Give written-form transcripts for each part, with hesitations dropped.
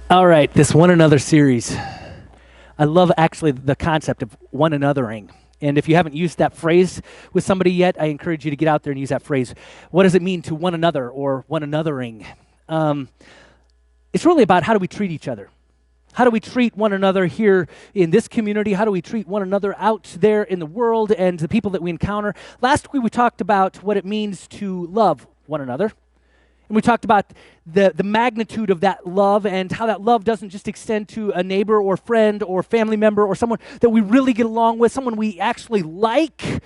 All right, this one another series. I love actually the concept of one anothering. And if you haven't used that phrase with somebody yet, I encourage you to get out there and use that phrase. What does it mean to one another or one anothering? It's really about how do we treat each other? How do we treat one another here in this community? How do we treat one another out there in the world and the people that we encounter? Last week we talked about what it means to love one another. And we talked about the magnitude of that love and how that love doesn't just extend to a neighbor or friend or family member or someone that we really get along with, someone we actually like.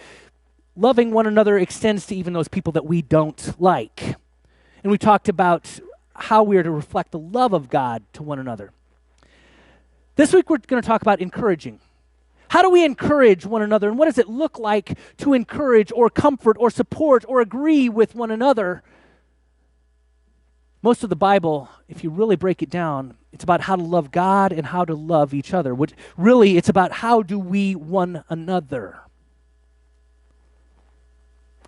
Loving one another extends to even those people that we don't like. And we talked about how we are to reflect the love of God to one another. This week we're going to talk about encouraging. How do we encourage one another, and what does it look like to encourage or comfort or support or agree with one another? Most of the Bible, if you really break it down, it's about how to love God and how to love each other. Really, it's about how do we one another.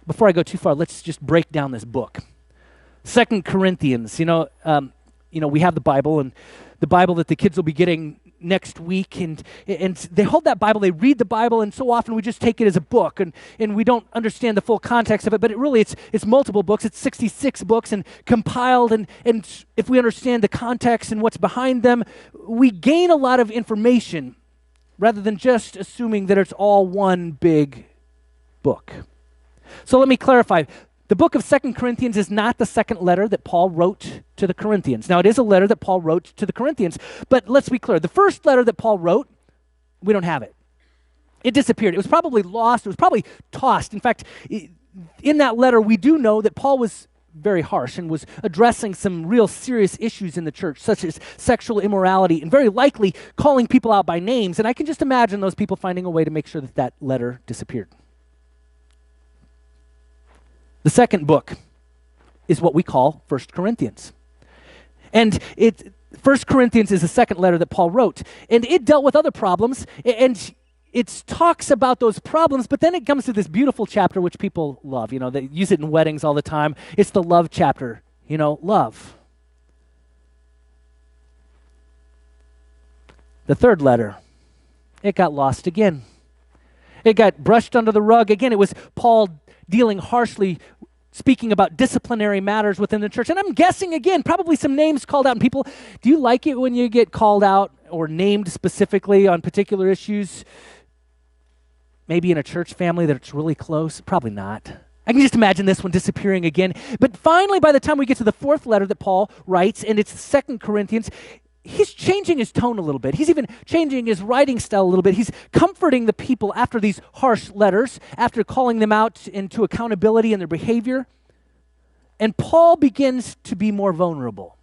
Before I go too far, let's just break down this book. 2 Corinthians, we have the Bible, and the Bible that the kids will be getting next week, and they hold that Bible, they read the Bible, and so often we just take it as a book, and we don't understand the full context of it, but it's multiple books, it's 66 books, and compiled, and if we understand the context and what's behind them, we gain a lot of information, rather than just assuming that it's all one big book. So let me clarify. The book of 2 Corinthians is not the second letter that Paul wrote to the Corinthians. Now, it is a letter that Paul wrote to the Corinthians, but let's be clear. The first letter that Paul wrote, we don't have it. It disappeared. It was probably lost. It was probably tossed. In fact, in that letter, we do know that Paul was very harsh and was addressing some real serious issues in the church, such as sexual immorality, and very likely calling people out by names. And I can just imagine those people finding a way to make sure that that letter disappeared. The second book is what we call 1 Corinthians. And 1 Corinthians is the second letter that Paul wrote. And it dealt with other problems, and it talks about those problems, but then it comes to this beautiful chapter which people love. They use it in weddings all the time. It's the love chapter, love. The third letter, it got lost again. It got brushed under the rug. Again, it was Paul dealing harshly, speaking about disciplinary matters within the church. And I'm guessing, again, probably some names called out. And people, do you like it when you get called out or named specifically on particular issues? Maybe in a church family that's really close? Probably not. I can just imagine this one disappearing again. But finally, by the time we get to the fourth letter that Paul writes, and it's 2 Corinthians, he's changing his tone a little bit. He's even changing his writing style a little bit. He's comforting the people after these harsh letters, after calling them out into accountability in their behavior. And Paul begins to be more vulnerable.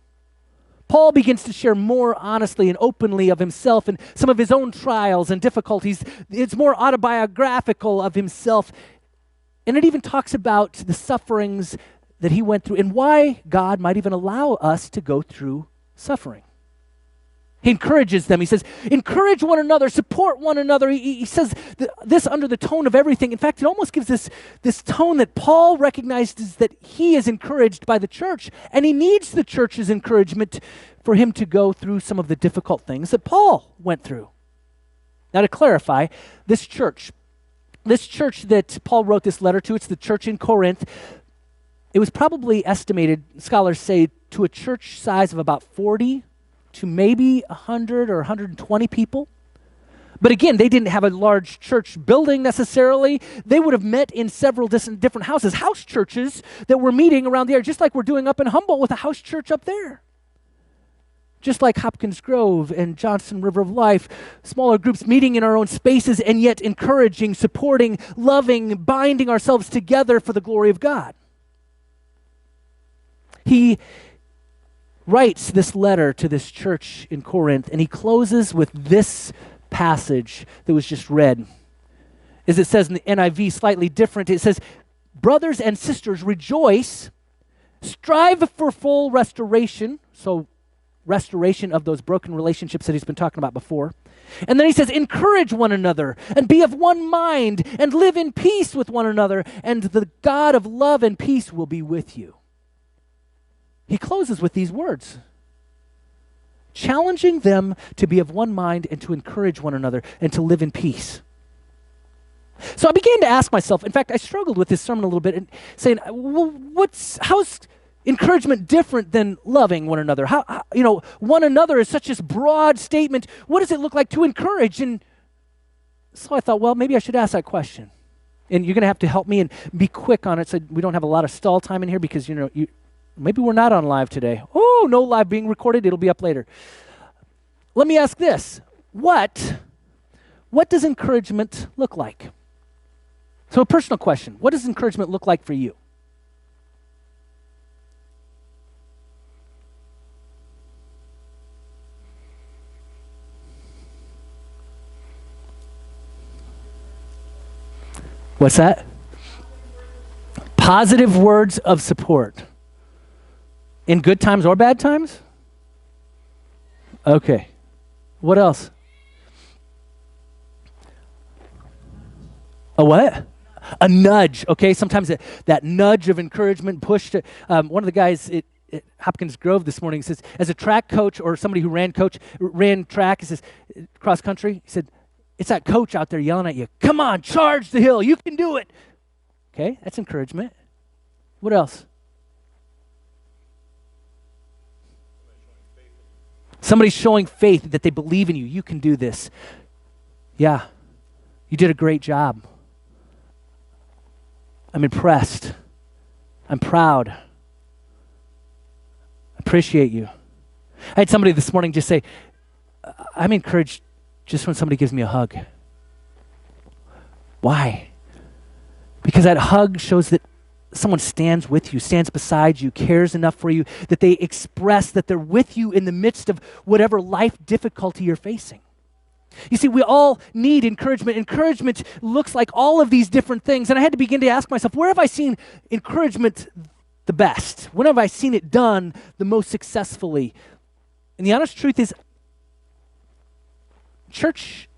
Paul begins to share more honestly and openly of himself and some of his own trials and difficulties. It's more autobiographical of himself. And it even talks about the sufferings that he went through and why God might even allow us to go through suffering. He encourages them. He says, encourage one another, support one another. He says this under the tone of everything. In fact, it almost gives this tone that Paul recognizes that he is encouraged by the church, and he needs the church's encouragement for him to go through some of the difficult things that Paul went through. Now, to clarify, this church that Paul wrote this letter to, it's the church in Corinth. It was probably estimated, scholars say, to a church size of about 40 to maybe 100 or 120 people. But again, they didn't have a large church building necessarily. They would have met in several different houses, house churches that were meeting around the area, just like we're doing up in Humboldt with a house church up there. Just like Hopkins Grove and Johnston River of Life, smaller groups meeting in our own spaces and yet encouraging, supporting, loving, binding ourselves together for the glory of God. He writes this letter to this church in Corinth, and he closes with this passage that was just read. As it says in the NIV, slightly different, it says, brothers and sisters, rejoice, strive for full restoration, so restoration of those broken relationships that he's been talking about before. And then he says, encourage one another and be of one mind and live in peace with one another, and the God of love and peace will be with you. He closes with these words. challenging them to be of one mind and to encourage one another and to live in peace. So I began to ask myself, in fact, I struggled with this sermon a little bit and saying, well, how's encouragement different than loving one another? How, one another is such this broad statement. What does it look like to encourage? And so I thought, well, maybe I should ask that question. And you're going to have to help me and be quick on it so we don't have a lot of stall time in here because, maybe we're not on live today. Oh, no live being recorded. It'll be up later. Let me ask this. What does encouragement look like? So a personal question. What does encouragement look like for you? What's that? Positive words of support. In good times or bad times? Okay. What else? A what? A nudge, okay? Sometimes that nudge of encouragement, push to, one of the guys at Hopkins Grove this morning says, as a track coach or somebody who ran track, he says, cross country, he said, it's that coach out there yelling at you, come on, charge the hill, you can do it. Okay, that's encouragement. What else? Somebody's showing faith that they believe in you. You can do this. Yeah, you did a great job. I'm impressed. I'm proud. I appreciate you. I had somebody this morning just say, I'm encouraged just when somebody gives me a hug. Why? Because that hug shows that someone stands with you, stands beside you, cares enough for you, that they express that they're with you in the midst of whatever life difficulty you're facing. You see, we all need encouragement. Encouragement looks like all of these different things. And I had to begin to ask myself, where have I seen encouragement the best? When have I seen it done the most successfully? And the honest truth is,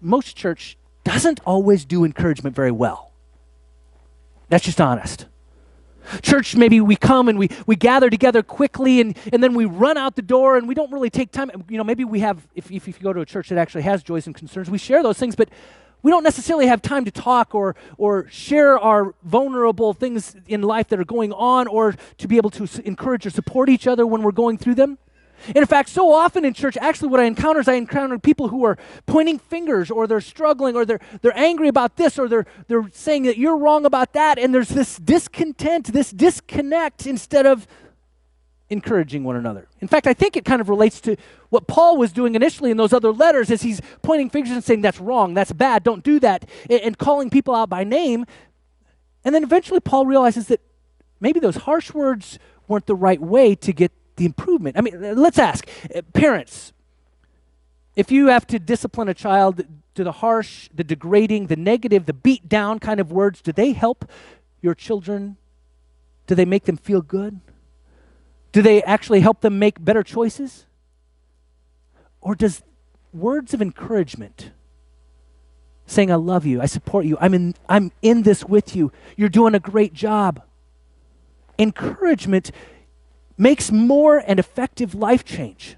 most church doesn't always do encouragement very well. That's just honest. Church, maybe we come and we gather together quickly and then we run out the door and we don't really take time. Maybe we have, if you go to a church that actually has joys and concerns, we share those things, but we don't necessarily have time to talk or share our vulnerable things in life that are going on or to be able to encourage or support each other when we're going through them. And in fact, so often in church, actually what I encounter people who are pointing fingers or they're struggling or they're angry about this or they're saying that you're wrong about that, and there's this discontent, this disconnect instead of encouraging one another. In fact, I think it kind of relates to what Paul was doing initially in those other letters as he's pointing fingers and saying that's wrong, that's bad, don't do that, and calling people out by name. And then eventually Paul realizes that maybe those harsh words weren't the right way to get the improvement. I mean, let's ask, parents, if you have to discipline a child, do the harsh, the degrading, the negative, the beat down kind of words, do they help your children? Do they make them feel good? Do they actually help them make better choices? Or does words of encouragement, saying I love you, I support you, I'm in this with you, you're doing a great job. Encouragement makes more and effective life change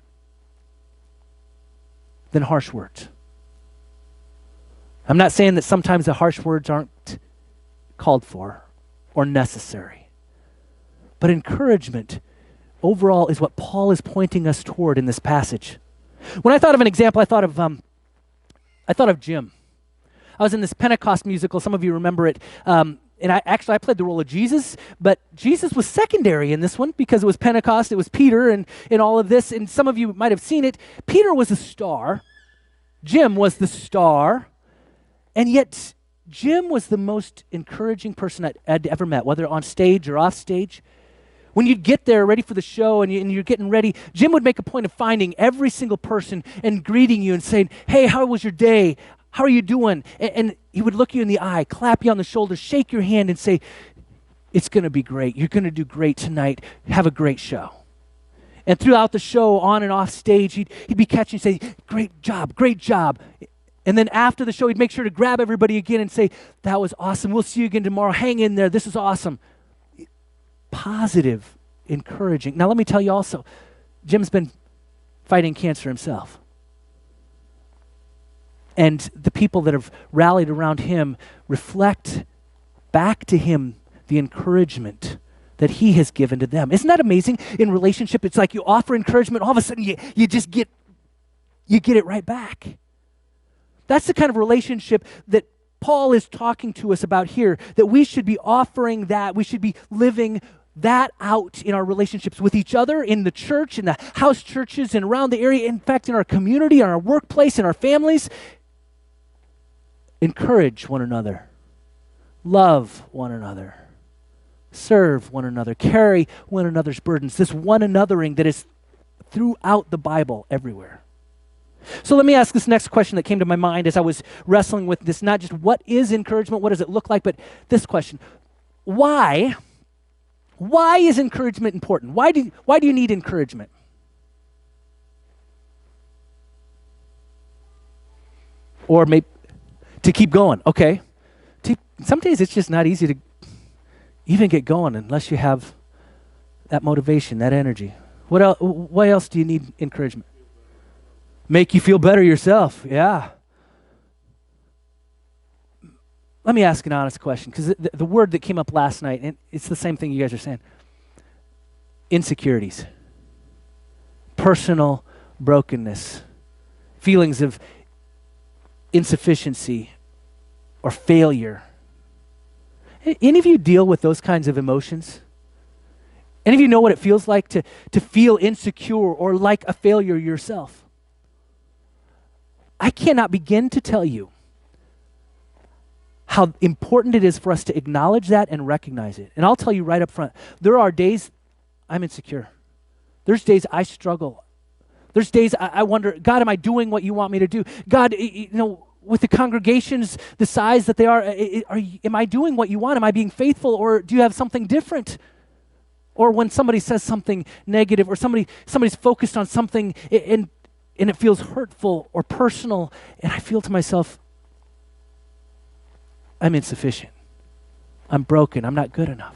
than harsh words. I'm not saying that sometimes the harsh words aren't called for or necessary, but encouragement overall is what Paul is pointing us toward in this passage. When I thought of an example, I thought of Jim. I was in this Pentecost musical. Some of you remember it. And I played the role of Jesus, but Jesus was secondary in this one because it was Pentecost, it was Peter and all of this, and some of you might have seen it. Peter was the star, Jim was the star, and yet Jim was the most encouraging person I'd ever met, whether on stage or off stage. When you'd get there ready for the show and you're getting ready, Jim would make a point of finding every single person and greeting you and saying, hey, how was your day? How are you doing? And he would look you in the eye, clap you on the shoulder, shake your hand and say, it's going to be great. You're going to do great tonight. Have a great show. And throughout the show, on and off stage, he'd be catching and say, great job, great job. And then after the show, he'd make sure to grab everybody again and say, that was awesome. We'll see you again tomorrow. Hang in there. This is awesome. Positive, encouraging. Now, let me tell you also, Jim's been fighting cancer himself. And the people that have rallied around him reflect back to him the encouragement that he has given to them. Isn't that amazing? In relationship, it's like you offer encouragement, all of a sudden you just get it right back. That's the kind of relationship that Paul is talking to us about here, that we should be offering that, we should be living that out in our relationships with each other, in the church, in the house churches, and around the area, in fact, in our community, in our workplace, in our families. Encourage one another. Love one another. Serve one another. Carry one another's burdens. This one anothering that is throughout the Bible everywhere. So let me ask this next question that came to my mind as I was wrestling with this, not just what is encouragement, what does it look like, but this question. Why is encouragement important? Why do you need encouragement? Or maybe to keep going. Okay. Some days it's just not easy to even get going unless you have that motivation, that energy. Why else do you need encouragement? Make you feel better yourself. Yeah. Let me ask an honest question, because the word that came up last night, and it's the same thing you guys are saying. Insecurities. Personal brokenness. Feelings of insufficiency or failure. Any of you deal with those kinds of emotions? Any of you know what it feels like to feel insecure or like a failure yourself? I cannot begin to tell you how important it is for us to acknowledge that and recognize it. And I'll tell you right up front, there are days I'm insecure. There's days I struggle. There's days I wonder, God, am I doing what you want me to do? God, with the congregations the size that they are, am I doing what you want? Am I being faithful, or do you have something different? Or when somebody says something negative, or somebody's focused on something and it feels hurtful or personal, and I feel to myself, I'm insufficient. I'm broken. I'm not good enough.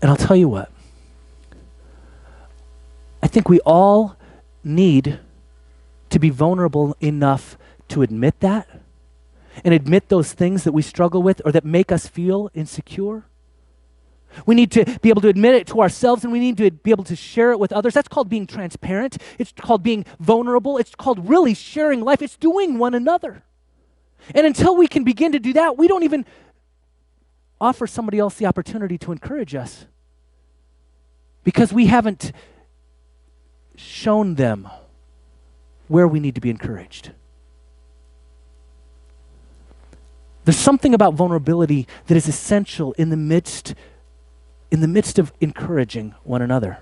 And I'll tell you what, I think we all need to be vulnerable enough to admit that and admit those things that we struggle with or that make us feel insecure. We need to be able to admit it to ourselves, and we need to be able to share it with others. That's called being transparent. It's called being vulnerable. It's called really sharing life. It's doing one another. And until we can begin to do that, we don't even offer somebody else the opportunity to encourage us, because we haven't shown them where we need to be encouraged. There's something about vulnerability that is essential in the midst of encouraging one another.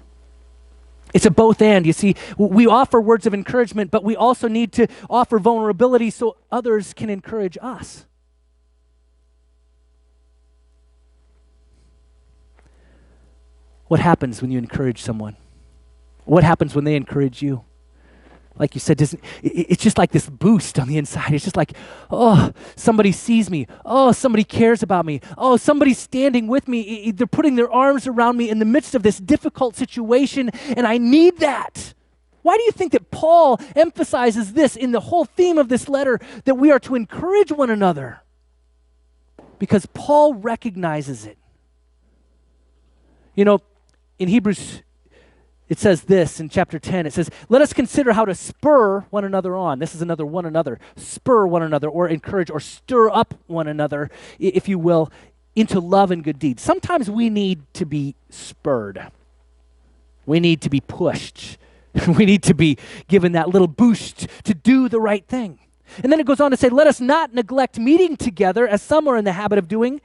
It's a both and. You see, we offer words of encouragement, but we also need to offer vulnerability so others can encourage us. What happens when you encourage someone? What happens when they encourage you? Like you said, it's just like this boost on the inside. It's just like, oh, somebody sees me. Oh, somebody cares about me. Oh, somebody's standing with me. They're putting their arms around me in the midst of this difficult situation, and I need that. Why do you think that Paul emphasizes this in the whole theme of this letter, that we are to encourage one another? Because Paul recognizes it. You know, in Hebrews, it says this in chapter 10. It says, let us consider how to spur one another on. This is another one another. Spur one another, or encourage, or stir up one another, if you will, into love and good deeds. Sometimes we need to be spurred. We need to be pushed. We need to be given that little boost to do the right thing. And then it goes on to say, let us not neglect meeting together as some are in the habit of doing.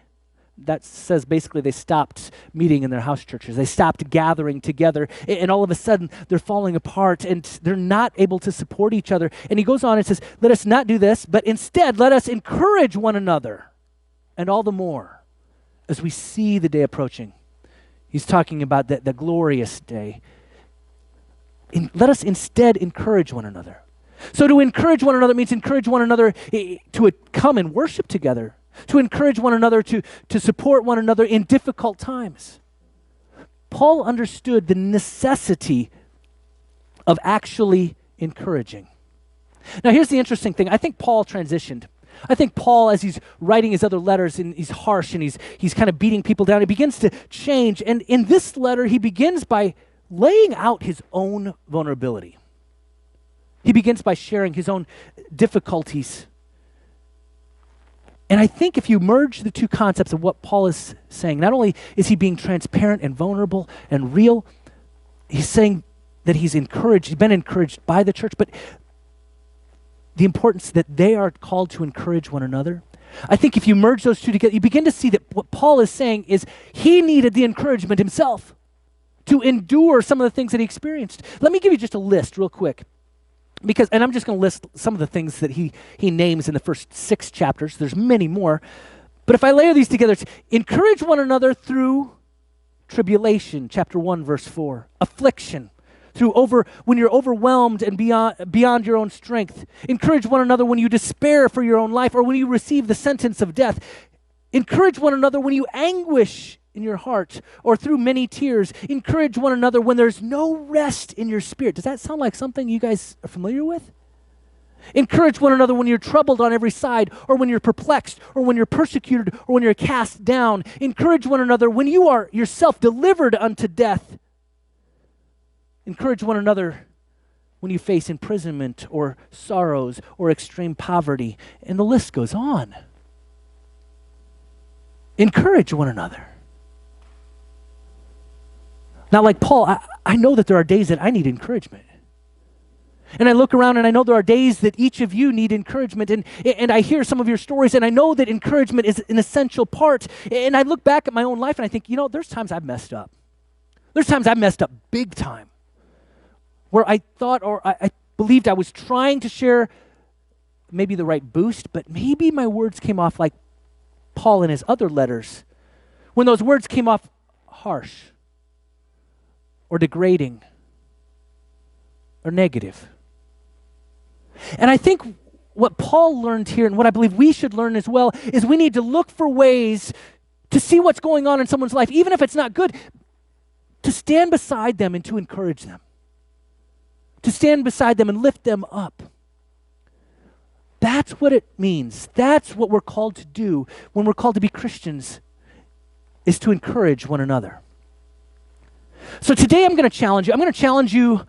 That says basically they stopped meeting in their house churches. They stopped gathering together, and all of a sudden they're falling apart and they're not able to support each other. And he goes on and says, let us not do this, but instead let us encourage one another, and all the more as we see the day approaching. He's talking about the glorious day. Let us instead encourage one another. So to encourage one another means encourage one another to come and worship together, to encourage one another, to support one another in difficult times. Paul understood the necessity of actually encouraging. Now, here's the interesting thing. I think Paul transitioned. I think Paul, as he's writing his other letters, and he's harsh and he's kind of beating people down, he begins to change. And in this letter, he begins by laying out his own vulnerability. He begins by sharing his own difficulties. And I think if you merge the two concepts of what Paul is saying, not only is he being transparent and vulnerable and real, he's saying that he's been encouraged by the church, but the importance that they are called to encourage one another. I think if you merge those two together, you begin to see that what Paul is saying is he needed the encouragement himself to endure some of the things that he experienced. Let me give you just a list real quick. And I'm just going to list some of the things that he names in the first 6 chapters. There's many more. But if I layer these together, it's encourage one another through tribulation, chapter 1, verse 4. Affliction, when you're overwhelmed and beyond your own strength. Encourage one another when you despair for your own life or when you receive the sentence of death. Encourage one another when you anguish in your heart or through many tears. Encourage one another when there's no rest in your spirit. Does that sound like something you guys are familiar with? Encourage one another when you're troubled on every side or when you're perplexed or when you're persecuted or when you're cast down. Encourage one another when you are yourself delivered unto death. Encourage one another when you face imprisonment or sorrows or extreme poverty. And the list goes on. Encourage one another. Now, like Paul, I know that there are days that I need encouragement. And I look around and I know there are days that each of you need encouragement. And I hear some of your stories and I know that encouragement is an essential part. And I look back at my own life and I think, there's times I've messed up. There's times I've messed up big time. Where I thought or I believed I was trying to share maybe the right boost, but maybe my words came off like Paul in his other letters. When those words came off harsh or degrading or negative. And I think what Paul learned here and what I believe we should learn as well is we need to look for ways to see what's going on in someone's life, even if it's not good, to stand beside them and to encourage them. To stand beside them and lift them up. That's what it means. That's what we're called to do when we're called to be Christians, is to encourage one another. So today I'm going to challenge you. I'm going to challenge you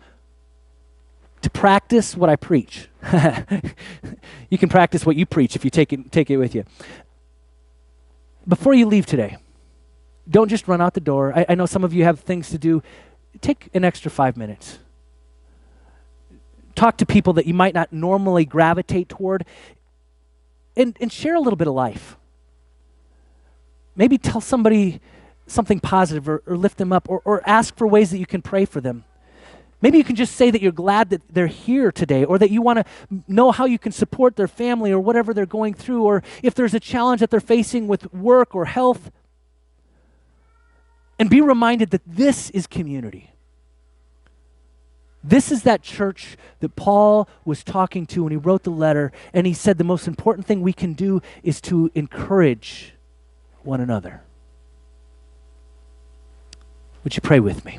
to practice what I preach. You can practice what you preach if you take it with you. Before you leave today, don't just run out the door. I know some of you have things to do. Take an extra 5 minutes. Talk to people that you might not normally gravitate toward and share a little bit of life. Maybe tell somebody something positive or lift them up or ask for ways that you can pray for them. Maybe you can just say that you're glad that they're here today or that you want to know how you can support their family or whatever they're going through, or if there's a challenge that they're facing with work or health. And be reminded that this is community. This is that church that Paul was talking to when he wrote the letter, and he said the most important thing we can do is to encourage one another. Would you pray with me?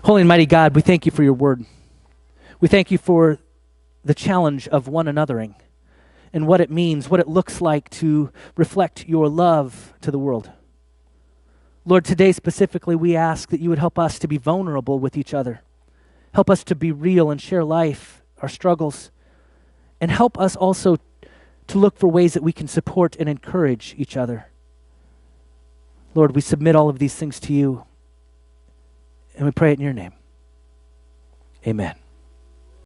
Holy and mighty God, we thank you for your word. We thank you for the challenge of one anothering and what it means, what it looks like to reflect your love to the world. Lord, today specifically, we ask that you would help us to be vulnerable with each other. Help us to be real and share life, our struggles, and help us also to look for ways that we can support and encourage each other. Lord, we submit all of these things to you, and we pray it in your name. Amen.